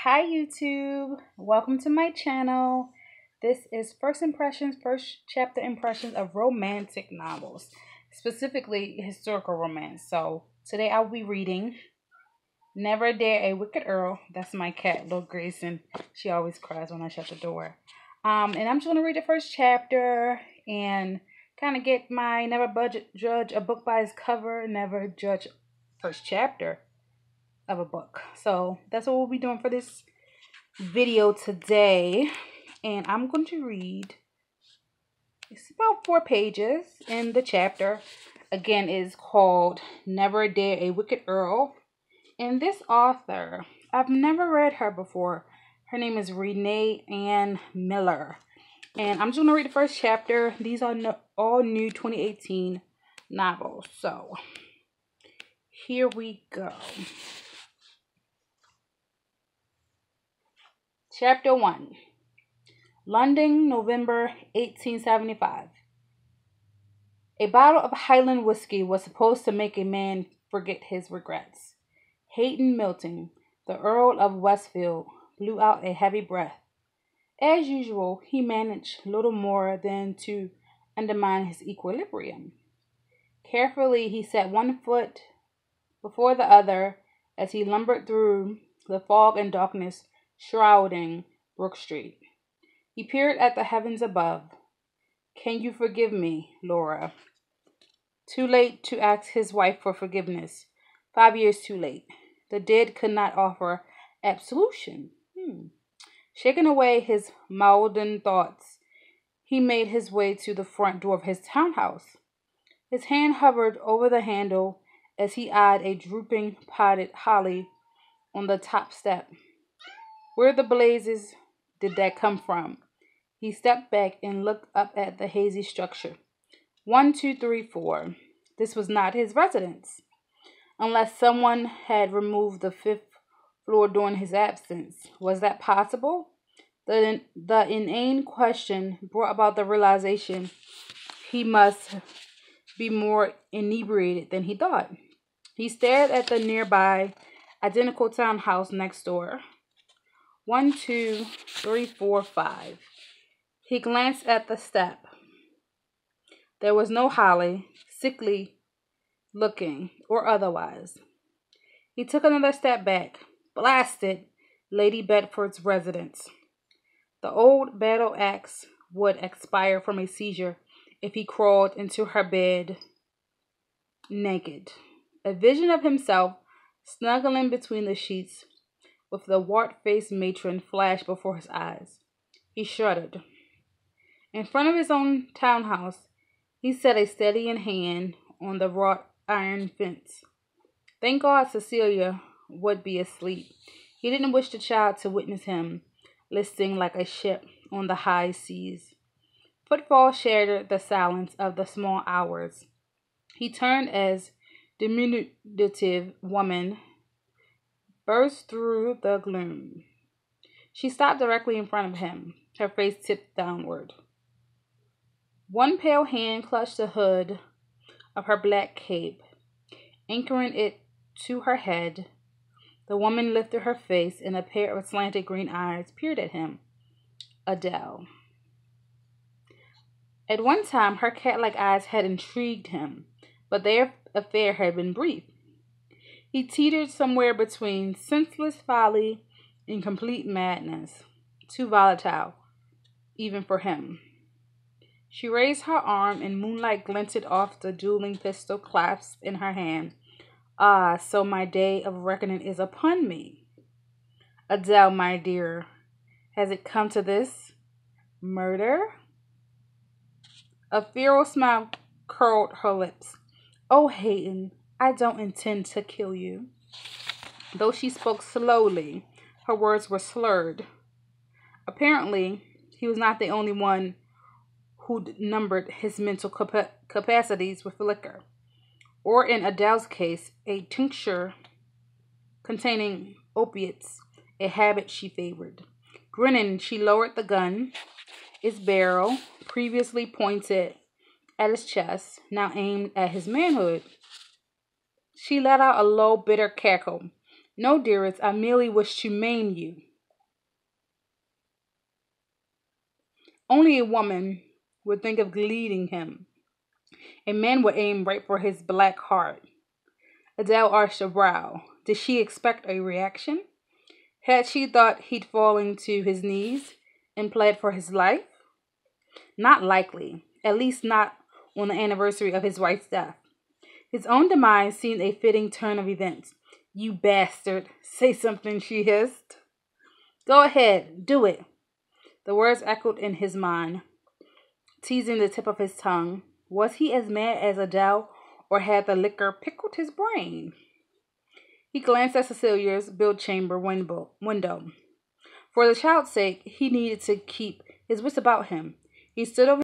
Hi YouTube, welcome to my channel. This is first chapter impressions of romantic novels, specifically historical romance. So today I'll be reading Never Dare A Wicked Earl. That's my cat, little Grayson. She always cries when I shut the door. And I'm just going to read the first chapter and kind of get my judge a book by its cover, never judge first chapter of a book. So that's what we'll be doing for this video today, and I'm going to read, it's about 4 pages in the chapter. Again, is called Never Dare A Wicked Earl, and this author, I've never read her before. Her name is Renee Ann Miller, and I'm just going to read the first chapter. These are all new 2018 novels, so here we go. Chapter 1. London, November 1875. A bottle of Highland whiskey was supposed to make a man forget his regrets. Hayden Milton, the Earl of Westfield, blew out a heavy breath. As usual, he managed little more than to undermine his equilibrium. Carefully, he set one foot before the other as he lumbered through the fog and darkness shrouding Brook Street. He peered at the heavens above. Can you forgive me, Laura? Too late to ask his wife for forgiveness. 5 years too late. The dead could not offer absolution. Shaking away his maudlin thoughts, he made his way to the front door of his townhouse. His hand hovered over the handle as he eyed a drooping potted holly on the top step. Where the blazes did that come from? He stepped back and looked up at the hazy structure. 1, 2, 3, 4. This was not his residence, unless someone had removed the 5th floor during his absence. Was that possible? The inane question brought about the realization he must be more inebriated than he thought. He stared at the nearby identical townhouse next door. 1, 2, 3, 4, 5. He glanced at the step. There was no holly, sickly looking or otherwise. He took another step back. Blasted Lady Bedford's residence. The old battle axe would expire from a seizure if he crawled into her bed naked. A vision of himself snuggling between the sheets with the wart-faced matron flashed before his eyes. He shuddered. In front of his own townhouse, he set a steadying hand on the wrought iron fence. Thank God Cecilia would be asleep. He didn't wish the child to witness him listing like a ship on the high seas. Footfalls shattered the silence of the small hours. He turned as diminutive woman burst through the gloom. She stopped directly in front of him, her face tipped downward. One pale hand clutched the hood of her black cape, anchoring it to her head. The woman lifted her face, and a pair of slanted green eyes peered at him. Adele. At one time, her cat-like eyes had intrigued him, but their affair had been brief. He teetered somewhere between senseless folly and complete madness, too volatile, even for him. She raised her arm, and moonlight glinted off the dueling pistol clasped in her hand. Ah, so my day of reckoning is upon me. Adele, my dear, has it come to this? Murder? A feral smile curled her lips. Oh, Hayden, I don't intend to kill you. Though she spoke slowly, her words were slurred. Apparently, he was not the only one who numbered his mental capacities with liquor, or in Adele's case, a tincture containing opiates, a habit she favored. Grinning, she lowered the gun, its barrel, previously pointed at his chest, now aimed at his manhood. She let out a low, bitter cackle. No, dearest, I merely wish to maim you. Only a woman would think of leading him. A man would aim right for his black heart. Adele arched a brow. Did she expect a reaction? Had she thought he'd fall into his knees and plead for his life? Not likely, at least not on the anniversary of his wife's death. His own demise seemed a fitting turn of events. You bastard, say something, she hissed. Go ahead, do it. The words echoed in his mind, teasing the tip of his tongue. Was he as mad as Adele, or had the liquor pickled his brain? He glanced at Cecilia's bilge chamber window. For the child's sake, he needed to keep his wits about him. He stood over